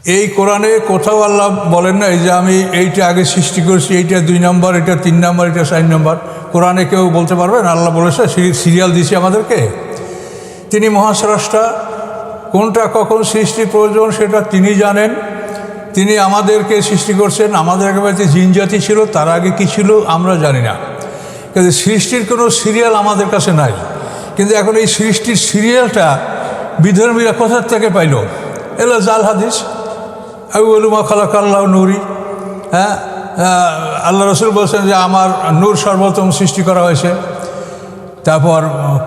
এই কোরআনে কোথাও আল্লাহ বলেন নাই যে আমি এইটা আগে সৃষ্টি করছি, এইটা 2 নম্বর, এটা 3 নম্বর, এটা 4 নম্বর। কোরআনে কেউ বলতে পারবেন আল্লাহ বলেছে সিরিয়াল দিয়েছে আমাদেরকে? তিনি মহাস্রষ্টা, কোনটা কখন সৃষ্টি প্রয়োজন সেটা তিনি জানেন। তিনি আমাদেরকে সৃষ্টি করছেন, আমাদের একেবারে জিনজাতি ছিল, তার আগে কী ছিল আমরা জানি না। কিন্তু সৃষ্টির কোনো সিরিয়াল আমাদের কাছে নাই। কিন্তু এখন এই সৃষ্টির সিরিয়ালটা বিধর্মীরা কোথার থেকে পাইল? এলো জাল হাদিস। আউয়ালুমা খালাকাল্লাহু নূরি। হ্যাঁ, আল্লাহ রসুল বলছেন যে আমার নূর সর্বপ্রথম সৃষ্টি করা হয়েছে। তারপর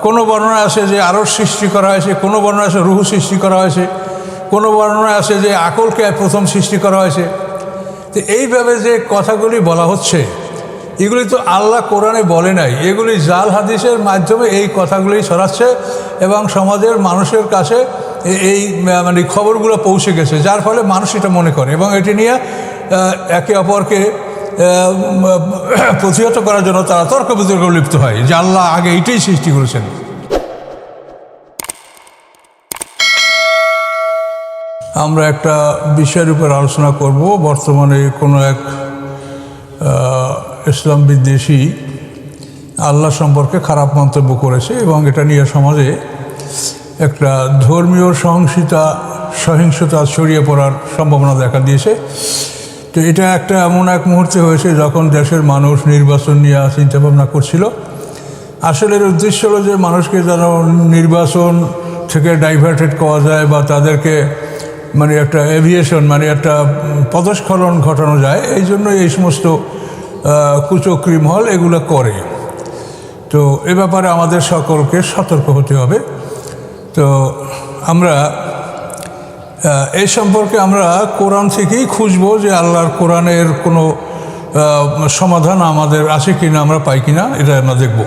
কোনো বর্ণনা আছে যে আরশ সৃষ্টি করা হয়েছে, কোনো বর্ণনা আছে রুহু সৃষ্টি করা হয়েছে, কোনো বর্ণনা আছে যে আকলকে প্রথম সৃষ্টি করা হয়েছে। তো এইভাবে যে কথাগুলি বলা হচ্ছে, এগুলি তো আল্লাহ কোরআনে বলে নাই, এগুলি জাল হাদিসের মাধ্যমে এই কথাগুলি ছড়াচ্ছে এবং সমাজের মানুষের কাছে এই মানে খবরগুলো পৌঁছে গেছে, যার ফলে মানুষ এটা মনে করে এবং এটি নিয়ে একে অপরকে প্রতিহত করার জন্য তারা তর্ক বিতর্ক লিপ্ত হয় যে আল্লাহ আগে এইটাই সৃষ্টি করেছেন। আমরা একটা বিষয়ের উপর আলোচনা করব। বর্তমানে কোনো এক ইসলাম বিদ্বেষী আল্লাহ সম্পর্কে খারাপ মন্তব্য করেছে এবং এটা নিয়ে সমাজে একটা ধর্মীয় সহিংসতা ছড়িয়ে পড়ার সম্ভাবনা দেখা দিয়েছে। তো এটা একটা এমন এক মুহূর্তে হয়েছে যখন দেশের মানুষ নির্বাচন নিয়ে চিন্তাভাবনা করছিল। আসলে এর উদ্দেশ্য হলো যে মানুষকে যেন নির্বাচন থেকে ডাইভার্টেড করা যায় বা তাদেরকে মানে একটা এভিয়েশন মানে একটা পদস্খলন ঘটানো যায়, এই জন্য এই সমস্ত কুচক্রী মহল এগুলো করে। তো এ ব্যাপারে আমাদের সকলকে সতর্ক হতে হবে। তো আমরা এই সম্পর্কে আমরা কোরআন থেকেই খুঁজবো যে আল্লাহর কোরআনের কোনো সমাধান আমাদের আছে কিনা, আমরা পাই কিনা, এটা আমরা দেখব।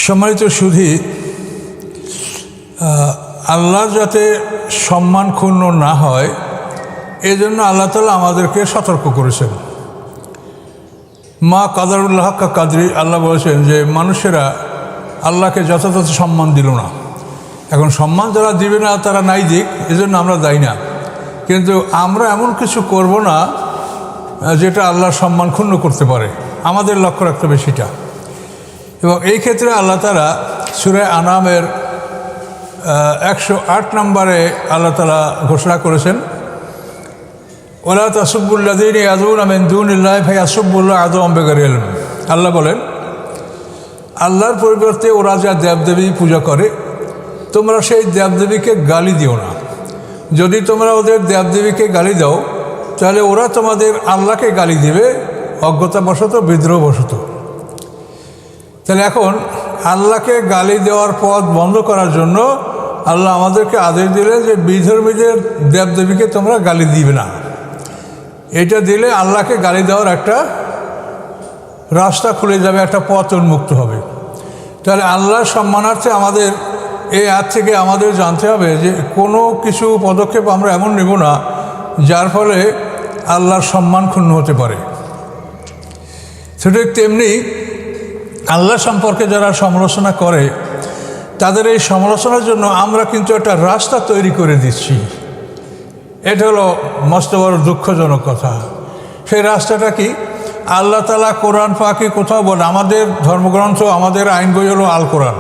সম্মানিত সুধী, আল্লাহর যাতে সম্মান ক্ষুণ্ণ না হয় এই জন্য আল্লাহ তাআলা আমাদেরকে সতর্ক করেছেন। মা কাদারুল্লাহ হাক্কা কাদরি, আল্লাহ বলেছেন যে মানুষেরা আল্লাহকে যথাযথ সম্মান দিল না। এখন সম্মান যারা দিবে না তারা নাই দিক, এজন্য আমরা দায়ী না, কিন্তু আমরা এমন কিছু করব না যেটা আল্লাহর সম্মান ক্ষুণ্ণ করতে পারে, আমাদের লক্ষ্য রাখতে হবে সেটা। এবং এই ক্ষেত্রে আল্লাহ তাআলা সূরা আনামের 108 নম্বরে আল্লাহ তাআলা ঘোষণা করেছেন, ওয়ালা তাসুব্বুল্লাযীনা ইয়াদউনা মিন দুনিল্লাহি ফায়াসুব্বুল্লাহ আদওয়াম বিগাইরি ইলম। আল্লাহ বলেন, আল্লাহর পরিবর্তে ওরা যা দেবদেবী পূজা করে তোমরা সেই দেবদেবীকে গালি দিও না। যদি তোমরা ওদের দেবদেবীকে গালি দাও তাহলে ওরা তোমাদের আল্লাহকে গালি দিবে অজ্ঞতাবশত, বিদ্রোহবশত। তাহলে এখন আল্লাহকে গালি দেওয়ার পথ বন্ধ করার জন্য আল্লাহ আমাদেরকে আদেশ দিলেন যে বিধর্মীদের দেবদেবীকে তোমরা গালি দিবে না। এটা দিলে আল্লাহকে গালি দেওয়ার একটা রাস্তা খুলে যাবে, একটা পথ উন্মুক্ত হবে। তাহলে আল্লাহর সম্মানার্থে আমাদের এই আজ থেকে আমাদের জানতে হবে যে কোনো কিছু পদক্ষেপ আমরা এমন নেব না যার ফলে আল্লাহর সম্মান ক্ষুণ্ণ হতে পারে। ঠিক তেমনি আল্লাহ সম্পর্কে যারা সমালোচনা করে তাদের এই সমালোচনার জন্য আমরা কিন্তু একটা রাস্তা তৈরি করে দিচ্ছি। এটা হলো মস্ত বড় দুঃখজনক কথা। সেই রাস্তাটা কি? আল্লাহ তাআলা কোরআন পাকে কোথাও বলে, আমাদের ধর্মগ্রন্থ, আমাদের আইন বই হলো আল কোরআন।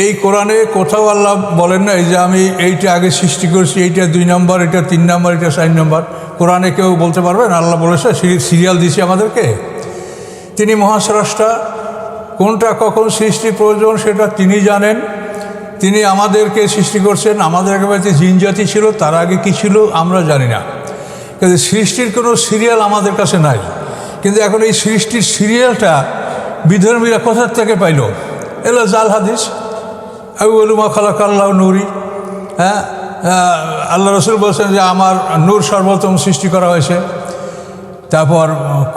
এই কোরআনে কোথাও আল্লাহ বলেন নাই যে আমি এইটা আগে সৃষ্টি করছি, এইটা 2 নম্বর, এটা 3 নম্বর, এটা 4 নম্বর। কোরআনে কেউ বলতে পারবেন আল্লাহ বলেছে সিরিয়াল দিয়েছে আমাদেরকে? তিনি মহাস্রষ্টা, কোনটা কখন সৃষ্টি প্রয়োজন সেটা তিনি জানেন। তিনি আমাদেরকে সৃষ্টি করছেন, আমাদের একেবারে জিনজাতি ছিল, তার আগে কী ছিল আমরা জানি না। কিন্তু সৃষ্টির কোনো সিরিয়াল আমাদের কাছে নাই। কিন্তু এখন এই সৃষ্টির সিরিয়ালটা বিধর্মীরা কোথার থেকে পাইল? এলো জাল হাদিস। আউয়ালুমা খালাকাল্লাহু নূরি। হ্যাঁ, আল্লাহ রসুল বলছেন যে আমার নূর সর্বপ্রথম সৃষ্টি করা হয়েছে। তারপর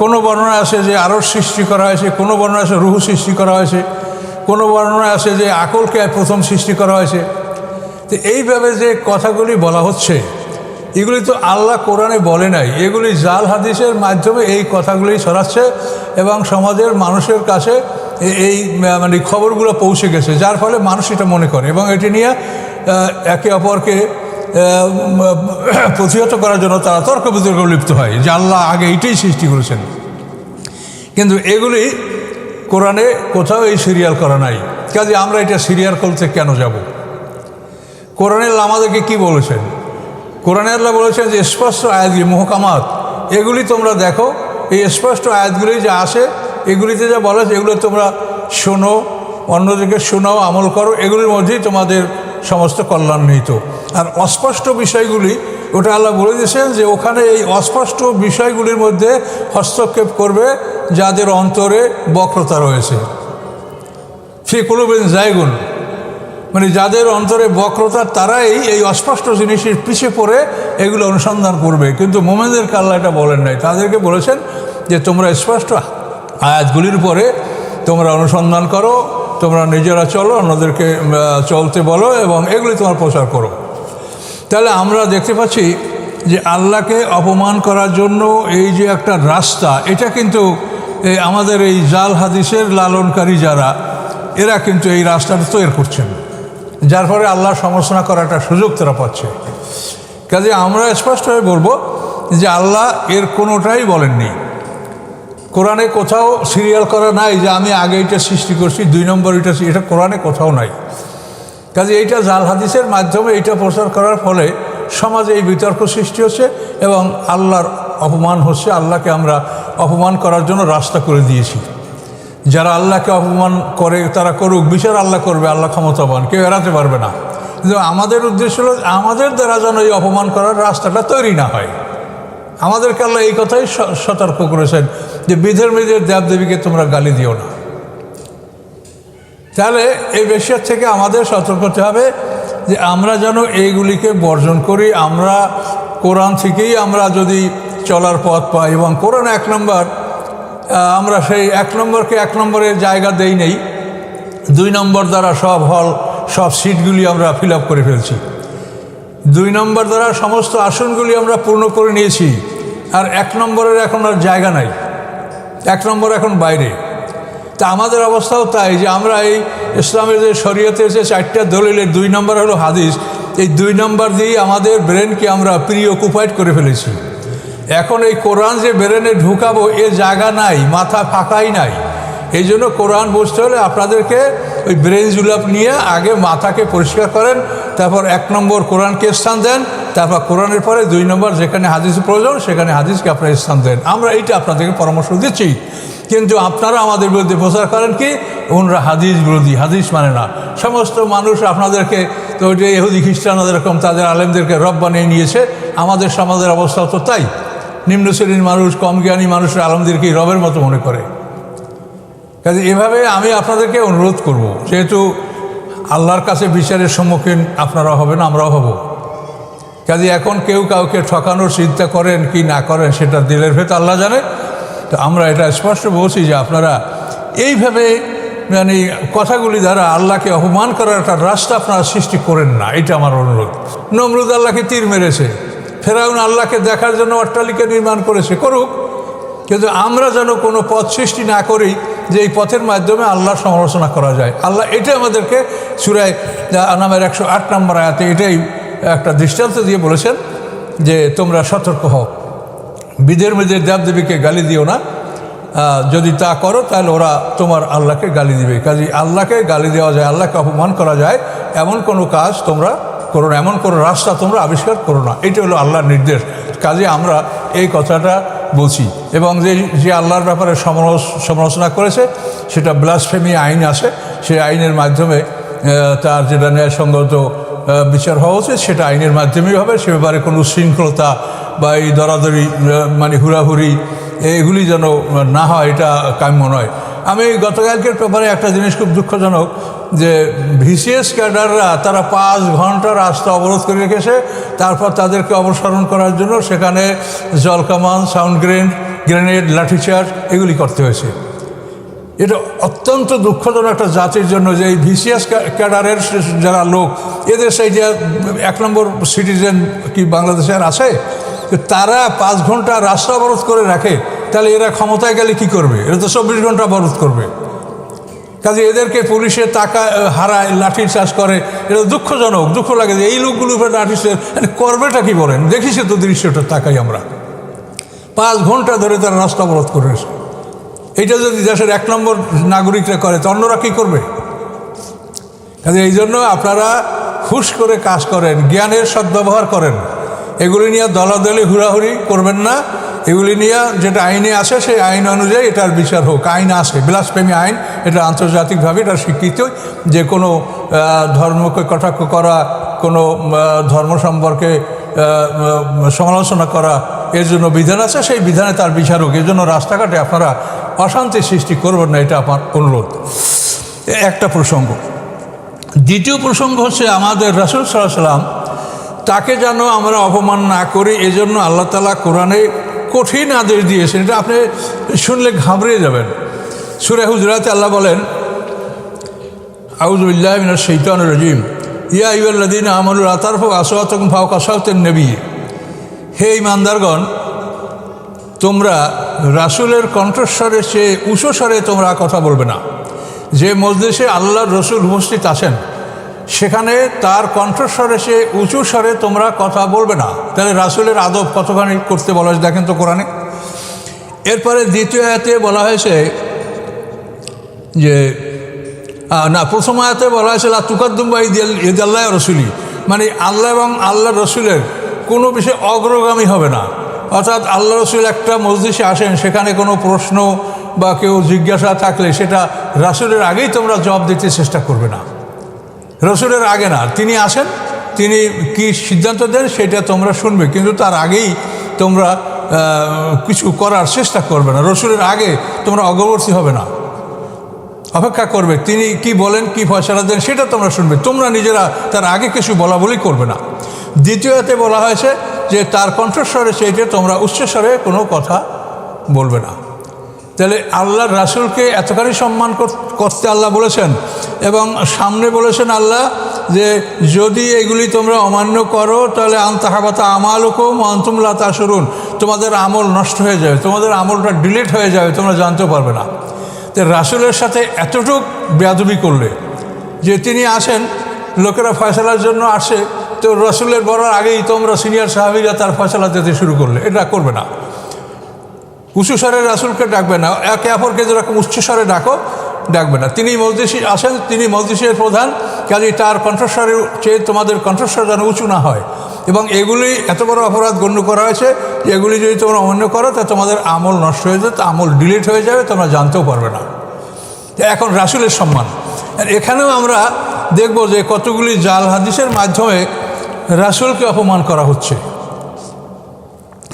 কোনো বর্ণনা আছে যে আরশ সৃষ্টি করা হয়েছে, কোনো বর্ণনা আছে রুহু সৃষ্টি করা হয়েছে, কোনো বর্ণনা আছে যে আকলকে প্রথম সৃষ্টি করা হয়েছে। তো এইভাবে যে কথাগুলি বলা হচ্ছে, এগুলি তো আল্লাহ কোরআনে বলে নাই, এগুলি জাল হাদিসের মাধ্যমে এই কথাগুলি ছড়াচ্ছে এবং সমাজের মানুষের কাছে এই মানে খবরগুলো পৌঁছে গেছে, যার ফলে মানুষ এটা মনে করে এবং এটি নিয়ে একে অপরকে প্রতিহত করার জন্য তারা তর্ক বিতর্ক লিপ্ত হয় যে আল্লাহ আগে এইটাই সৃষ্টি করেছেন। কিন্তু এগুলি কোরআনে কোথাও এই সিরিয়াল করা নাই। কাজে আমরা এটা সিরিয়াল করতে কেন যাব? কোরআনে আল্লাহ আমাদেরকে কি বলেছেন? কোরআনে আল্লাহ বলেছেন যে স্পষ্ট আয়াতগুলি মুহকামাত, এগুলি তোমরা দেখো, এই স্পষ্ট আয়াতগুলি যা আসে এগুলিতে যা বলা আছে এগুলো তোমরা শোনো, অন্যদিকে শোনাও, আমল করো, এগুলির মধ্যেই তোমাদের সমস্ত কল্যাণ নিহিত। আর অস্পষ্ট বিষয়গুলি ওটা আল্লাহ বলে দিয়েছেন যে ওখানে এই অস্পষ্ট বিষয়গুলির মধ্যে হস্তক্ষেপ করবে যাদের অন্তরে বক্রতা রয়েছে। ফি কুলুবিন জায়গুন, মানে যাদের অন্তরে বক্রতা তারাই এই অস্পষ্ট জিনিসের পিছে পড়ে এগুলো অনুসন্ধান করবে। কিন্তু মোমেনদেরকে আল্লাহ এটা বলেন নাই, তাদেরকে বলেছেন যে তোমরা স্পষ্ট আয়াতগুলির উপরে তোমরা অনুসন্ধান করো, তোমরা নিজেরা চলো, অন্যদেরকে চলতে বলো এবং এগুলি তোমার প্রচার করো। তাহলে আমরা দেখতে পাচ্ছি যে আল্লাহকে অপমান করার জন্য এই যে একটা রাস্তা, এটা কিন্তু আমাদের এই জাল হাদিসের লালনকারী যারা, এরা কিন্তু এই রাস্তাটা তৈরি করছেন, যার ফলে আল্লাহর সমালোচনা করার একটা সুযোগ তারা পাচ্ছে। কাজে আমরা স্পষ্টভাবে বলবো যে আল্লাহ এর কোনোটাই বলেননি। কোরআনে কোথাও সিরিয়াল করা নাই যে আমি আগে এটা সৃষ্টি করছি, 2 নম্বর এটা কোরআনে কোথাও নাই। কাজে এইটা জাল হাদিসের মাধ্যমে এইটা প্রচার করার ফলে সমাজে এই বিতর্ক সৃষ্টি হচ্ছে এবং আল্লাহর অপমান হচ্ছে। আল্লাহকে আমরা অপমান করার জন্য রাস্তা করে দিয়েছি। যারা আল্লাহকে অপমান করে তারা করুক, বিচার আল্লাহ করবে, আল্লাহ ক্ষমতাবান, কেউ এড়াতে পারবে না। কিন্তু আমাদের উদ্দেশ্য হলো আমাদের দ্বারা যেন এই অপমান করার রাস্তাটা তৈরি না হয়। আমাদেরকে আল্লাহ এই কথাই সতর্ক করেছেন যে বিধর্মীদের দেবদেবীকে তোমরা গালি দিও না। তাহলে এই বিষয়ের থেকে আমাদের সতর্ক হতে হবে যে আমরা যেন এইগুলিকে বর্জন করি। আমরা কোরআন থেকেই আমরা যদি চলার পথ পাই এবং কোরআন 1 নম্বর, আমরা সেই 1 নম্বরকে 1 নম্বরের জায়গা দেই নেই, 2 নম্বর দ্বারা সব সিটগুলি আমরা ফিল আপ করে ফেলছি। 2 নম্বর দ্বারা সমস্ত আসনগুলি আমরা পূর্ণ করে নিয়েছি, আর 1 নম্বরের এখন আর জায়গা নাই, 1 নম্বর এখন বাইরে। তা আমাদের অবস্থাও তাই যে আমরা এই ইসলামের যে শরীয়তের যে 4টা দলিলের 2 নম্বর হলো হাদিস, এই 2 নম্বর দিয়েই আমাদের ব্রেনকে আমরা প্রিঅকুপাইড করে ফেলেছি। এখন এই কোরআন যে ব্রেনে ঢুকাবো এ জায়গা নাই, মাথা ফাঁকাই নাই। এই জন্য কোরআন বুঝতে হলে আপনাদেরকে ওই ব্রেন জুলাপ নিয়ে আগে মাথাকে পরিষ্কার করেন, তারপর 1 নম্বর কোরআনকে স্থান দেন, তারপর কোরআনের পরে 2 নম্বর যেখানে হাদিস প্রয়োজন সেখানে হাদিসকে আপনারা স্থান দেন। আমরা এইটা আপনাদেরকে পরামর্শ দিচ্ছি। কিন্তু আপনারা আমাদের বিরুদ্ধে প্রচার করেন কি ওনরা হাদিস বিরোধী, হাদিস মানে না। সমস্ত মানুষ আপনাদেরকে তো ওই যে ইহুদি খ্রিস্টান এরকম তাদের আলেমদেরকে রব বানিয়ে নিয়েছে। আমাদের সমাজের অবস্থাও তো তাই। নিম্ন শ্রেণীর মানুষ, কম জ্ঞানী মানুষের আলেমদেরকে রবের মতো মনে করে। কাজে এভাবে আমি আপনাদেরকে অনুরোধ করব, যেহেতু আল্লাহর কাছে বিচারের সম্মুখীন আপনারা হবেন, আমরাও হব। কাজে এখন কেউ কাউকে ঠকানোর চিন্তা করেন কি না করেন সেটা দিলের ভেতর আল্লাহ জানে। তো আমরা এটা স্পষ্ট বলছি যে আপনারা এইভাবে মানে কথাগুলি দ্বারা আল্লাহকে অপমান করার একটা রাস্তা আপনারা সৃষ্টি করেন না, এটা আমার অনুরোধ। নমরুদ আল্লাহকে তীর মেরেছে, ফেরাউন আল্লাহকে দেখার জন্য অট্টালিকা নির্মাণ করেছে, করুক, কিন্তু আমরা যেন কোনো পথ সৃষ্টি না করি যে এই পথের মাধ্যমে আল্লাহর সমালোচনা করা যায়। আল্লাহ এটা আমাদেরকে সূরা আনামের 108 নম্বর আয়াতে এটাই একটা দৃষ্টান্ত দিয়ে বলেছেন যে তোমরা সতর্ক হও, বিধর্মীদের দেবদেবীকে গালি দিও না, যদি তা করো তাহলে ওরা তোমার আল্লাহকে গালি দিবে। কাজে আল্লাহকে গালি দেওয়া যায়, আল্লাহকে অপমান করা যায় এমন কোনো কাজ তোমরা করো না, এমন কোনো রাস্তা তোমরা আবিষ্কার করো না। এটা হলো আল্লাহর নির্দেশ। কাজে আমরা এই কথাটা বলছি। এবং যে আল্লাহর ব্যাপারে সমালোচনা করেছে সেটা ব্লাসফেমি আইন আছে, সেই আইনের মাধ্যমে তার যেটা ন্যায়সঙ্গত বিচার হওয়া উচিত সেটা আইনের মাধ্যমেই হবে। সে ব্যাপারে কোনো শৃঙ্খলতা বা এই দরাদরি মানে হুড়াহুড়ি এগুলি যেন না হয়, এটা কাম্য নয়। আমি গতকালকের পেপারে একটা জিনিস খুব দুঃখজনক যে ভিসিএস ক্যাডাররা তারা 5 ঘন্টা রাস্তা অবরোধ করে রেখেছে, তারপর তাদেরকে অপসারণ করার জন্য সেখানে জলকামান, সাউন্ড গ্রেনেড, লাঠিচার্জ এগুলি করতে হয়েছে। এটা অত্যন্ত দুঃখজনক একটা জাতির জন্য যে এই ভিসিএস ক্যাডারের যারা লোক, এদের সেই যে 1 নম্বর সিটিজেন কি বাংলাদেশের আছে, তারা 5 ঘন্টা রাস্তা অবরোধ করে রাখে, তাহলে এরা ক্ষমতায় গেলে কি করবে? এরা তো 24 ঘন্টা অবরোধ করবে। কাজে এদেরকে পুলিশে টাকা হারায়, লাঠি চার্জ করে, এটা দুঃখজনক, দুঃখ লাগে যে এই লোকগুলো উপরে লাঠি করবেটা কি বলেন? দেখিস তো দৃশ্যটা, তাকাই আমরা 5 ঘন্টা ধরে তারা রাস্তা অবরোধ করেছে। এইটা যদি দেশের 1 নম্বর নাগরিকরা করে তো অন্যরা কী করবে? কাজে এই জন্য আপনারা হুশ করে কাজ করেন, জ্ঞানের সদ্ব্যবহার করেন, এগুলি নিয়ে দলাদলি হুড়াহুড়ি করবেন না। এগুলি নিয়ে যেটা আইনে আছে সেই আইন অনুযায়ী এটার বিচার হোক। আইন আছে, ব্লাসফেমি আইন, এটা আন্তর্জাতিকভাবে এটা স্বীকৃত যে কোনো ধর্মকে কটাক্ষ করা, কোনো ধর্ম সম্পর্কে সমালোচনা করা, এর জন্য বিধান আছে, সেই বিধানে তার বিচার হোক। এর জন্য রাস্তাঘাটে আপনারা অশান্তি সৃষ্টি করবেন না, এটা আমার অনুরোধ। একটা প্রসঙ্গ। দ্বিতীয় প্রসঙ্গ হচ্ছে আমাদের রাসূল সাল্লাল্লাহু আলাইহি ওয়াসাল্লাম, তাকে যেন আমরা অপমান না করি, এজন্য আল্লাহ তাআলা কোরআনে কঠিন আদেশ দিয়েছেন। এটা আপনি শুনলে ঘাবড়ে যাবেন। সূরা হুজুরাতে আল্লাহ বলেন, আউযু বিল্লাহি মিনাশ শাইতানির রাজীম, ইয়া আইয়ুহাল্লাযীনা আমানু লা তারফাউ আসওয়াতাকুম ফাওকা সাওতিন নবী। হে ঈমানদারগণ, তোমরা রাসূলের কণ্ঠস্বরের চেয়ে উঁচু স্বরে তোমরা কথা বলবে না। যে মজলিসে আল্লাহর রসুল উপস্থিত আছেন সেখানে তার কণ্ঠস্বরে সে উঁচু স্বরে তোমরা কথা বলবে না। তাহলে রাসূলের আদব কতখানি করতে বলা হয়েছে দেখেন তো কোরআনে। এরপরে দ্বিতীয় আয়াতে বলা হয়েছে যে প্রথম আয়াতে বলা হয়েছে লা তুকাদ্দিমু বাইনা ইয়াদাল্লাহি ওয়া রাসূলি, মানে আল্লাহ এবং আল্লাহর রসুলের কোনো বিষয়ে অগ্রগামী হবে না। অর্থাৎ আল্লাহ রসুল একটা মজলিসে আসেন, সেখানে কোনো প্রশ্ন বা কেউ জিজ্ঞাসা থাকলে সেটা রাসূলের আগেই তোমরা জবাব দিতে চেষ্টা করবে না, রসুলের আগে না। তিনি আসেন, তিনি কি সিদ্ধান্ত দেন সেটা তোমরা শুনবে, কিন্তু তার আগেই তোমরা কিছু করার চেষ্টা করবে না। রসুলের আগে তোমরা অগ্রবর্তী হবে না, অপেক্ষা করবে তিনি কি বলেন, কি ফয়সালা দেন সেটা তোমরা শুনবে, তোমরা নিজেরা তার আগে কিছু বলা বলি করবে না। দ্বিতীয়তে বলা হয়েছে যে তার কণ্ঠস্বরে সেইটা তোমরা উচ্চস্বরে কোনো কথা বলবে না। তাহলে আল্লাহর রাসূলকে এতখানি সম্মান করতে আল্লাহ বলেছেন, এবং সামনে বলেছেন আল্লাহ যে যদি এগুলি তোমরা অমান্য করো তাহলে আনতাহাবাতা আমালুকুম ওয়া আনতুম লা তাশউরুন, তোমাদের আমল নষ্ট হয়ে যাবে, তোমাদের আমলটা ডিলিট হয়ে যাবে, তোমরা জানতে পারবে না। তো রাসূলের সাথে এতটুক বেয়াদবি করলে যে তিনি আসেন, লোকেরা ফয়সালার জন্য আসে, তো রাসূলের বলার আগেই তোমরা সিনিয়র সাহাবীরা তার ফয়সালা দিতে শুরু করলে, এটা করবে না। উঁচু স্বরে রাসূলকে ডাকবে না, একে অপরকে যেরকম উচ্চ স্বরে ডাকবে না। তিনি মজলিসে আসেন, তিনি মজলিসের প্রধান, কাজেই তার কণ্ঠস্বরের চেয়ে তোমাদের কণ্ঠস্বর যেন উঁচু না হয়। এবং এগুলি এত বড় অপরাধ গণ্য করা হয়েছে যে এগুলি যদি তোমরা অমান্য করো তা তোমাদের আমল নষ্ট হয়ে যাবে, আমল ডিলিট হয়ে যাবে, তোমরা জানতেও পারবে না। এখন রাসূলের সম্মান, এখানেও আমরা দেখব যে কতগুলি জাল হাদিসের মাধ্যমে রাসূলকে অপমান করা হচ্ছে।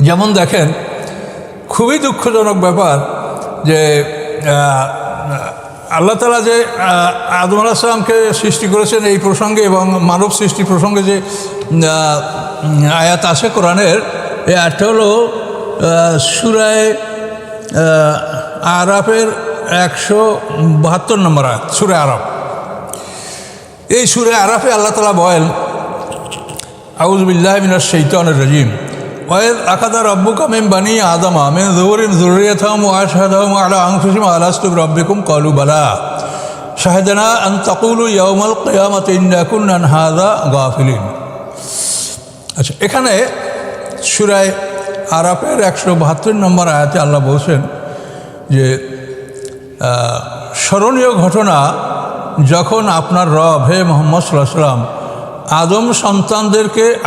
যেমন দেখেন, খুবই দুঃখজনক ব্যাপার যে আল্লাহ তাআলা যে আদম আলাইহিস সালামকে সৃষ্টি করেছেন এই প্রসঙ্গে এবং মানব সৃষ্টি প্রসঙ্গে যে আয়াত আছে কোরআনের, এই আয়াতটা হলো সূরা আরাফের 172 নম্বর আয়াত, সূরা আরাফ। এই সূরা আরাফে আল্লাহ তাআলা বলেন, আউযু বিল্লাহি মিনাশ শাইতানির রাজীম, ওয়াইদ আখাযা রাব্বুকা মিন বানি আদমা মিন যুহুরিহিম যুররিয়াতাহুম ওয়া আশহাদাহুম আলা আনফুসিহিম আলাস্তু বিরাব্বিকুম ক্বালু বালা শাহিদনা আন তাকুলু ইয়াওমাল কিয়ামাতি ইন্না কুন্না আন হাযা গাফিলিন। আচ্ছা, এখানে সূরা আরাফের 172 নম্বর আয়াতে আল্লাহ বলছেন যে স্মরণীয় ঘটনা যখন আপনার রব হে মুহাম্মদ সাল্লাল্লাহু আলাইহি ওয়াসাল্লাম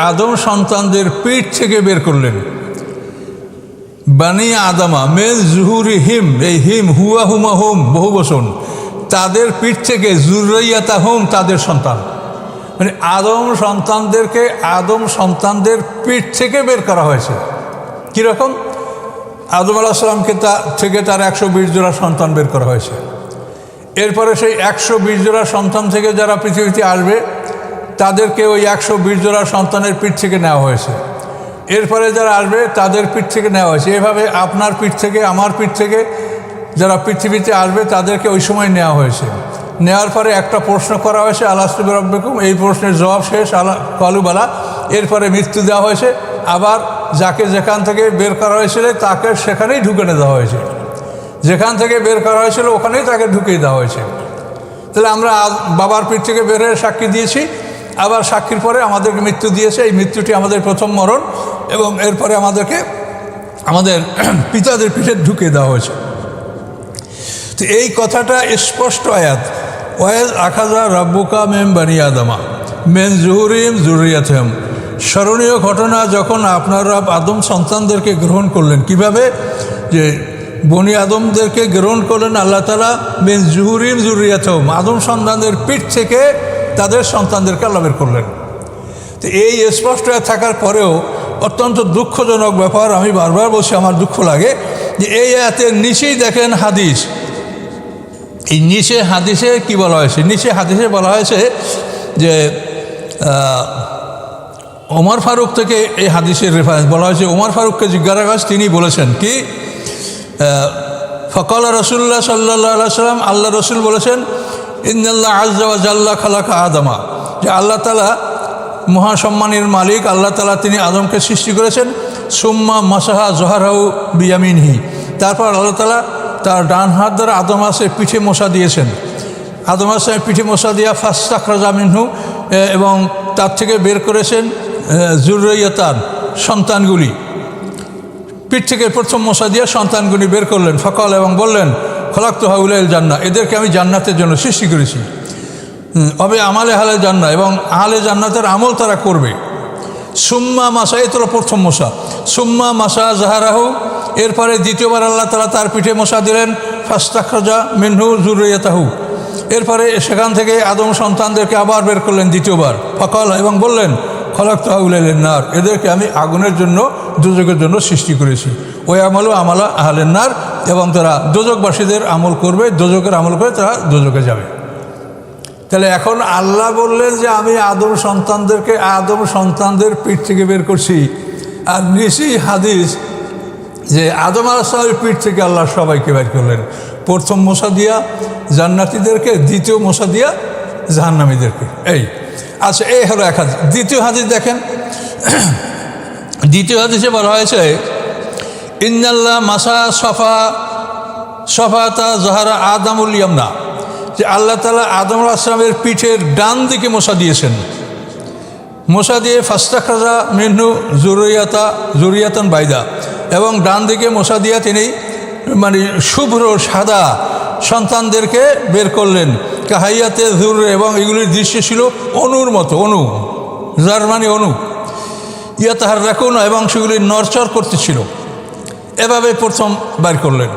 আদম সন্তানদের পিঠ থেকে বের করলেন। বানি আদমা মেন জুহুরিহিম, এই হিম হুয়া হুমা হুম বহু বচন, তাদের পিঠ থেকে যুররিয়াতাহুম তাদের সন্তান, মানে আদম সন্তানদের পিঠ থেকে বের করা হয়েছে। কীরকম? আদম আলাইহিস সালামকে থেকে তার 120 জোড়া সন্তান বের করা হয়েছে। এরপরে সেই 120 জোড়া সন্তান থেকে যারা পৃথিবীতে আসবে তাদেরকে ওই 120 জোড়া সন্তানের পিঠ থেকে নেওয়া হয়েছে। এরপরে যারা আসবে তাদের পিঠ থেকে নেওয়া হয়েছে। এভাবে আপনার পিঠ থেকে, আমার পিঠ থেকে যারা পৃথিবীতে আসবে তাদেরকে ওই সময় নেওয়া হয়েছে। নেওয়ার পরে একটা প্রশ্ন করা হয়েছে, আলাস্তু বিরাব্বিকুম, এই প্রশ্নের জবাব শেষ, ক্বালু বালা। এরপরে মৃত্যু দেওয়া হয়েছে, আবার যাকে যেখান থেকে বের করা হয়েছিল তাকে সেখানেই ঢুকে দেওয়া হয়েছে, যেখান থেকে বের করা হয়েছিল ওখানেই তাকে ঢুকিয়ে দেওয়া হয়েছে। তাহলে আমরা বাবার পিঠ থেকে বের হয়ে সাক্ষী দিয়েছি, আবার সাক্ষীর পরে আমাদেরকে মৃত্যু দিয়েছে। এই মৃত্যুটি আমাদের প্রথম মরণ, এবং এরপরে আমাদেরকে আমাদের পিতাদের পিঠে ঢুকিয়ে দেওয়া হয়েছে। তো এই কথাটা স্পষ্ট আয়াত, ওয়াইজ আখাযা রাব্বুকা মিন বানি আদমা মিন যুহুরিহিম যুররিয়াতাহুম। স্মরণীয় ঘটনা, যখন আপনার রব আদম সন্তানদেরকে গ্রহণ করলেন। কিভাবে? যে বনি আদমদেরকে গ্রহণ করলেন আল্লাহ তাআলা মিন যুহুরিহিম যুররিয়াতাহুম, আদম সন্তানদের পিঠ থেকে তাদের সন্তানদেরকে আল্লাহ বের করলেন। তো এই স্পষ্ট থাকার পরেও অত্যন্ত দুঃখজনক ব্যাপার, আমি বারবার বলছি আমার দুঃখ লাগে, যে এই আয়াতের নিচেই দেখেন হাদিস। এই নিচে হাদিসে কি বলা হয়েছে? নিচে হাদিসে বলা হয়েছে যে ওমর ফারুক থেকে এই হাদিসের রেফারেন্স বলা হয়েছে। ওমর ফারুককে জিজ্ঞাসা করা, তিনি বলেছেন কি, ফকাল রাসূলুল্লাহ সাল্লাল্লাহু আলাইহি ওয়াসাল্লাম, আল্লাহ রসুল বলেছেন, ইন্নাল্লাহ আযজা ওয়া জাল্লা খালাকা আদমা, যে আল্লাহ তাআলা মহাসম্মানের মালিক আল্লাহ তাআলা তিনি আদমকে সৃষ্টি করেছেন। সুম্মা মাসাহা জহারাহু বিয়ামিনহি, তারপর আল্লাহ তাআলা তার ডান হাত দ্বারা আদম আসে পিঠে মশা দিয়েছেন। আদম আসে পিঠে মশা দিয়া ফাস্তাখরাজা মিনহু, এবং তার থেকে বের করেছেন যুররিয়াতান, সন্তানগুলি। পিঠ থেকে প্রথম মশা দিয়ে সন্তানগুলি বের করলেন। ফকাল, এবং বললেন, খলাকতু হাউলাইল জান্নাহ, এদেরকে আমি জান্নাতের জন্য সৃষ্টি করেছি। অবে আমালে হালে জান্নাহ, এবং আহলে জান্নাতের আমল তারা করবে। সুম্মা মাসা, এই তোর প্রথম মশা। সুম্মা মাসা জাহারাহু, এরপরে দ্বিতীয়বার আল্লাহ তাআলা তার পিঠে মশা দিলেন। ফাস্তাখরাজা মিনহু যুররিয়াতাহু, এরপরে সেখান থেকে আদম সন্তানদেরকে আবার বের করলেন দ্বিতীয়বার। ফকাল, এবং বললেন, খলাকতু হাউলাইল নার, এদেরকে আমি আগুনের জন্য, দোজখের জন্য সৃষ্টি করেছি। ওই আমল আমালা আহলেন নার, এবং তারা দোজখবাসীদের আমল করবে, দোজখের আমল করে তারা দোজখে যাবে। তাহলে এখন আল্লাহ বললেন যে আমি আদম সন্তানদের পিঠ থেকে বের করছি, আর নিচেই হাদিস যে আদম আলাইহিস সালামের পিঠ থেকে আল্লাহ সবাইকে বের করলেন। প্রথম মশা দিয়া জান্নাতীদেরকে, দ্বিতীয় মশা দিয়া জাহান্নামীদেরকে। এই আচ্ছা, এই হলো এক হাদিস। দ্বিতীয় হাদিস দেখেন, দ্বিতীয় হাদিসে বলা হয়েছে, ইন্নাল্লাহ মাসা সফাতা জাহারা আদামুল ইয়ামনা, যে আল্লাহ তাআলা আদম আলাইহিস সালামের পিঠের ডান দিকে মশা দিয়েছেন। মশা দিয়ে ফাস্তাখরাজা মিনহু যুররিয়াতান বাইদা, এবং ডান দিকে মশা দিয়া তিনি মানে শুভ্র সাদা সন্তানদেরকে বের করলেন। কাহাইয়াতে জুর, এবং এগুলির দৃশ্য ছিল অনুর মতো, অনু যার মানে অনু। তাহার রাখো না, এবং সেগুলি নরচর করতেছিল। এভাবে প্রথম বের করলেন।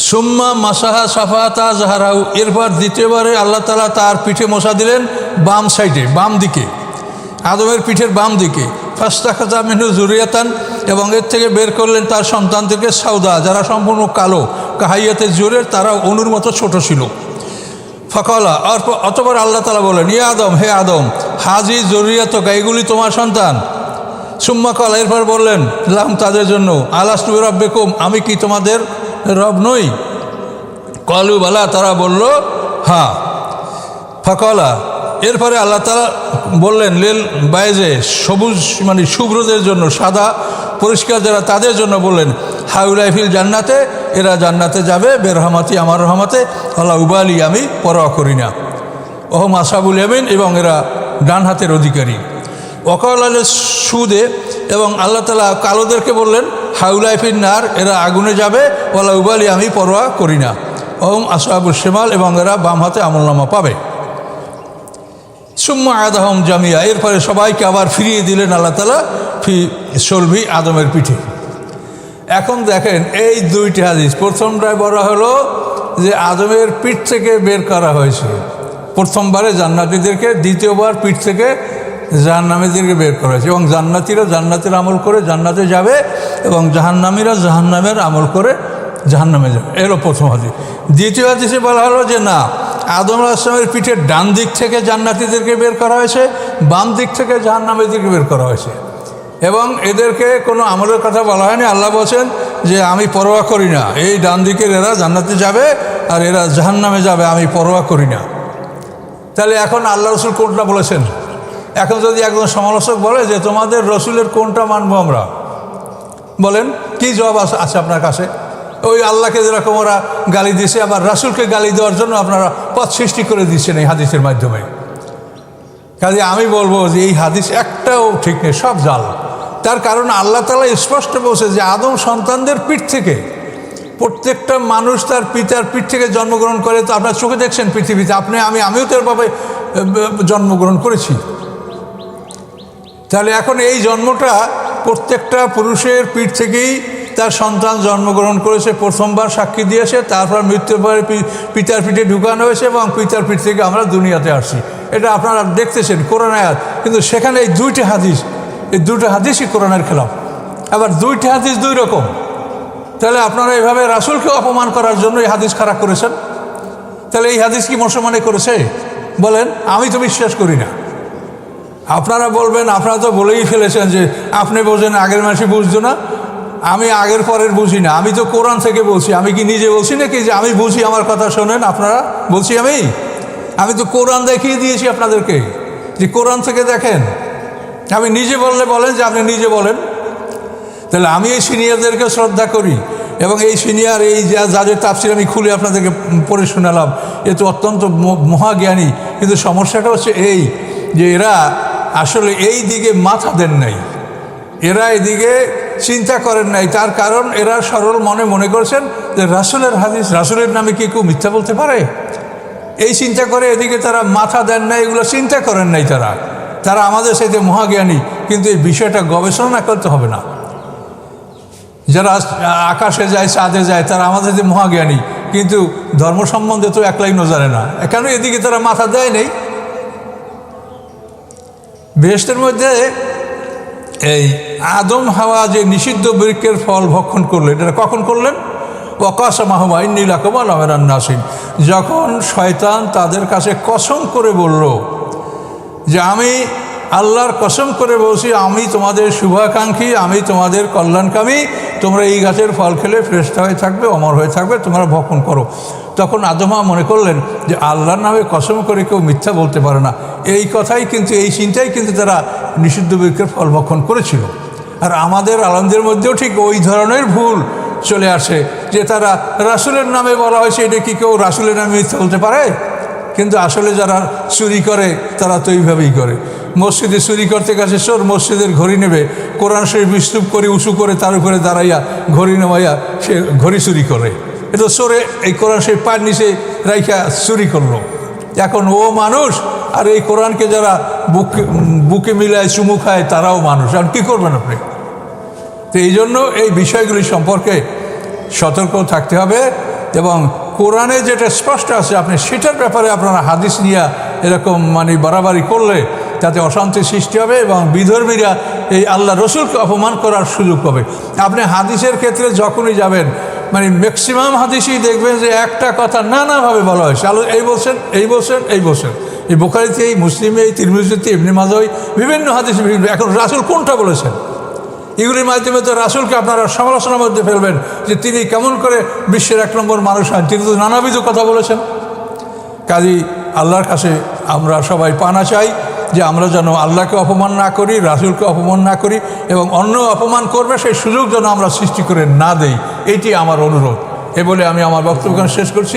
সুম্মা মাসাহা সাফাতা জাহারাহু, এরপর দ্বিতীয়বারে আল্লাহ তাআলা তার পিঠে মশা দিলেন বাম সাইডে, বাম দিকে, আদমের পিঠের বাম দিকে। ফাস্তাখরাজা মিনহু যুররিয়াতান, এবং এর থেকে বের করলেন তার সন্তানদেরকে সাউদা, যারা সম্পূর্ণ কালো। কাহাইয়াতে জোরের, তারা অনুর মতো ছোট ছিল। ফকালা, অতঃপর আল্লাহ তাআলা বলেন, ইয়া আদম, হে আদম, হাজি যুররিয়াতুকা, এগুলি তোমার সন্তান। সুম্মা কালা, এরপর বললেন, লাহুম, তাদের জন্য, আলাস্তু বিরাব্বিকুম, আমি কি তোমাদের রব নই? কলু বালা, তারা বলল হ্যাঁ। ফকালা, এরপরে আল্লাহ তাআলা বললেন, লিল বাইজে, সবুজ মানে শুভ্রদের জন্য, সাদা পরিষ্কার যারা, তাদের জন্য বললেন, হাউলাই ফিল জান্নাতে, এরা জান্নাতে যাবে, বেরহমাতি, আমার রহমতে, আল্লাহ উবালি, আমি পরোয়া করি না। ওহম আসহাবুল ইয়ামিন, এবং এরা ডান হাতের অধিকারী। ওয়াকাল আল সুদে, এবং আল্লাহ তাআলা কালোদেরকে বললেন, হাউলাই ফিল নার, এরা আগুনে যাবে, আল্লাহ উবালি, আমি পরোয়া করি না। ওহম আসহাবুল শিমাল, এবং এরা বাম হাতে আমলনামা পাবে। সুম্মা আদাহম জামিয়া, এরপরে সবাইকে আবার ফিরিয়ে দিলেন আল্লাহ তাআলা ফি সলভি, আদমের পিঠে। এখন দেখেন এই দুইটি হাদিস, প্রথমটায় বলা হলো যে আদমের পিঠ থেকে বের করা হয়েছে প্রথমবারে জান্নাতীদেরকে, দ্বিতীয়বার পিঠ থেকে জাহান্নামীদেরকে বের করা হয়েছে, এবং জান্নাতীরা জান্নাতের আমল করে জান্নাতে যাবে, এবং জাহান্নামীরা জাহান্নামের আমল করে জাহান্নামে যাবে। এলো প্রথম হাদিস। দ্বিতীয় হাদিসে বলা হলো যে না, আদম আলাইহিস সালামের পিঠের ডান দিক থেকে জান্নাতীদেরকে বের করা হয়েছে, বাম দিক থেকে জাহান্নামীদেরকে বের করা হয়েছে, এবং এদেরকে কোনো আমলের কথা বলা হয়নি। আল্লাহ বলছেন যে আমি পরোয়া করি না, এই ডান দিকের এরা জান্নাতে যাবে আর এরা জাহান্নামে যাবে, আমি পরোয়া করি না। তাহলে এখন আল্লাহ রসুল কোনটা বলেছেন? এখন যদি একজন সমালোচক বলে যে তোমাদের রসুলের কোনটা মানবো আমরা, বলেন কি জবাব আছে আপনার কাছে? ওই আল্লাহকে যেরকম ওরা গালি দিয়েছে, আবার রাসূলকে গালি দেওয়ার জন্য আপনারা পথ সৃষ্টি করে দিচ্ছেন এই হাদিসের মাধ্যমে। কাজে আমি বলবো যে এই হাদিস একটাও ঠিক নেই, সব জাল। তার কারণ আল্লাহ তাআলা স্পষ্ট বলছে যে আদম সন্তানদের পিঠ থেকে, প্রত্যেকটা মানুষ তার পিতার পিঠ থেকে জন্মগ্রহণ করে। তো আপনার চোখে দেখছেন পৃথিবীতে, আমিও তো এরভাবে জন্মগ্রহণ করেছি। তাহলে এখন এই জন্মটা প্রত্যেকটা পুরুষের পিঠ থেকেই তার সন্তান জন্মগ্রহণ করেছে, প্রথমবার সাক্ষী দিয়েছে, তারপর মৃত্যুর পরে পিতার পিঠে ঢুকানো হয়েছে এবং পিতার পিঠ থেকে আমরা দুনিয়াতে আসছি। এটা আপনারা দেখতেছেন কোরআন আয়াত, কিন্তু সেখানে এই দুটো হাদিসই কোরআনের খেলাফ। আবার দুইটা হাদিস দুই রকম। তাহলে আপনারা এভাবে রাসূলকে অপমান করার জন্য এই হাদিস খারাপ করেছেন। তাহলে এই হাদিস কি মুসলমানে করেছে বলেন? আমি তো বিশ্বাস করি না। আপনারা বলবেন, আপনারা তো বলেই ফেলেছেন যে আপনি বোঝেন, আগের মাসে বুঝতো না। আমি আগের পরের বুঝি না, আমি তো কোরআন থেকে বলছি। আমি কি নিজে বলছি নাকি যে আমি বুঝি, আমার কথা শোনেন আপনারা? বলছি আমি তো কোরআন দেখিয়ে দিয়েছি আপনাদেরকে যে কোরআন থেকে দেখেন। আমি নিজে বললে বলেন যে আপনি নিজে বলেন। তাহলে আমি এই সিনিয়রদেরকে শ্রদ্ধা করি এবং এই সিনিয়র এই যাদের তাফসীর আমি খুলে আপনাদেরকে পড়ে শোনালাম, এ তো অত্যন্ত মহাজ্ঞানী। কিন্তু সমস্যাটা হচ্ছে এই যে এরা আসলে এই দিকে মাথা দেন নাই, এরা এদিকে চিন্তা করেন নাই। তার কারণ এরা সরল মনে করছেন যে রাসূলের হাদিস, রাসূলের নামে কি কেউ মিথ্যা বলতে পারে, এই চিন্তা করে এদিকে তারা মাথা দেন নাই, এগুলো চিন্তা করেন নাই। তারা আমাদের সাথে মহাজ্ঞানী, কিন্তু এই বিষয়টা গবেষণা না করতে হবে না। যারা আকাশে যায়, চাঁদে যায়, তারা আমাদের সাথে মহাজ্ঞানী, কিন্তু ধর্ম সম্বন্ধে তো এক লাইনও জানে না। কেন এদিকে তারা মাথা দেয় নেই? বেহেশতের মধ্যে এই আদম হাওয়া যে নিষিদ্ধ বৃক্ষের ফল ভক্ষণ করলেন, এটা কখন করলেন? ওয়াকাসামাহুমা ইন্নী লাকুমা লামিনান নাসিহিন, যখন শয়তান তাদের কাছে কসম করে বলল যে আমি আল্লাহর কসম করে বলছি, আমি তোমাদের শুভাকাঙ্ক্ষী, আমি তোমাদের কল্যাণকামী, তোমরা এই গাছের ফল খেলে ফেরেশতা হয়ে থাকবে, অমর হয়ে থাকবে, তোমরা ভক্ষণ করো। তখন আদম হাওয়া মনে করলেন যে আল্লাহর নামে কসম করে কেউ মিথ্যা বলতে পারে না। এই কথাই কিন্তু, এই চিন্তাই কিন্তু তারা নিষিদ্ধ বৃক্ষের ফল ভক্ষণ করেছিল। আর আমাদের আলেমদের মধ্যেও ঠিক ওই ধরনের ভুল চলে আসে যে তারা রাসূলের নামে বলা হয়েছে, এটা কি কেউ রাসূলের নামে মিথ্যা বলতে পারে? কিন্তু আসলে যারা চুরি করে তারা তো এইভাবেই করে। মসজিদে চুরি করতে গেছে চোর, মসজিদের ঘড়ি নেবে, কোরআন শরীফ স্তূপ করে উঁচু করে তার উপরে দাঁড়াইয়া ঘড়ি নেওয়াইয়া সে ঘড়ি চুরি করে। এটা চোরে এই কোরআন শরীফ পায়ের নিচে রাইখা চুরি করলো। এখন ও মানুষ, আর এই কোরআনকে যারা বুকে মিলায় চুমু খায় তারাও মানুষ। আর কী করবেন আপনি? তো এই জন্য এই বিষয়গুলি সম্পর্কে সতর্ক থাকতে হবে এবং কোরআনে যেটা স্পষ্ট আছে আপনি সেটার ব্যাপারে আপনারা হাদিস নিয়ে এরকম বাড়াবাড়ি করলে তাতে অশান্তি সৃষ্টি হবে এবং বিধর্মীরা এই আল্লাহ রসুলকে অপমান করার সুযোগ পাবে। আপনি হাদিসের ক্ষেত্রে যখনই যাবেন ম্যাক্সিমাম হাদিসই দেখবেন যে একটা কথা নানাভাবে বলা হয়েছে। এই বলছেন এই বুখারীতে, এই মুসলিমে, এই তিরমিজিতে, ইবনে মাজাহ, বিভিন্ন হাদিসে বিভিন্ন। এখন রাসূল কোনটা বলেছেন? এগুলির মাধ্যমে তো রাসূলকে আপনারা সমালোচনার মধ্যে ফেলবেন যে তিনি কেমন করে বিশ্বের 1 নম্বর মানুষ হন। তিনি তো নানাবিধ কথা বলেছেন। কাজেই আল্লাহর কাছে আমরা সবাই পানা চাই যে আমরা যেন আল্লাহকে অপমান না করি, রাসূলকে অপমান না করি এবং অন্য অপমান করবে সেই সুযোগ যেন আমরা সৃষ্টি করে না দেই। এটি আমার অনুরোধ। এ বলে আমি আমার বক্তব্য শেষ করছি।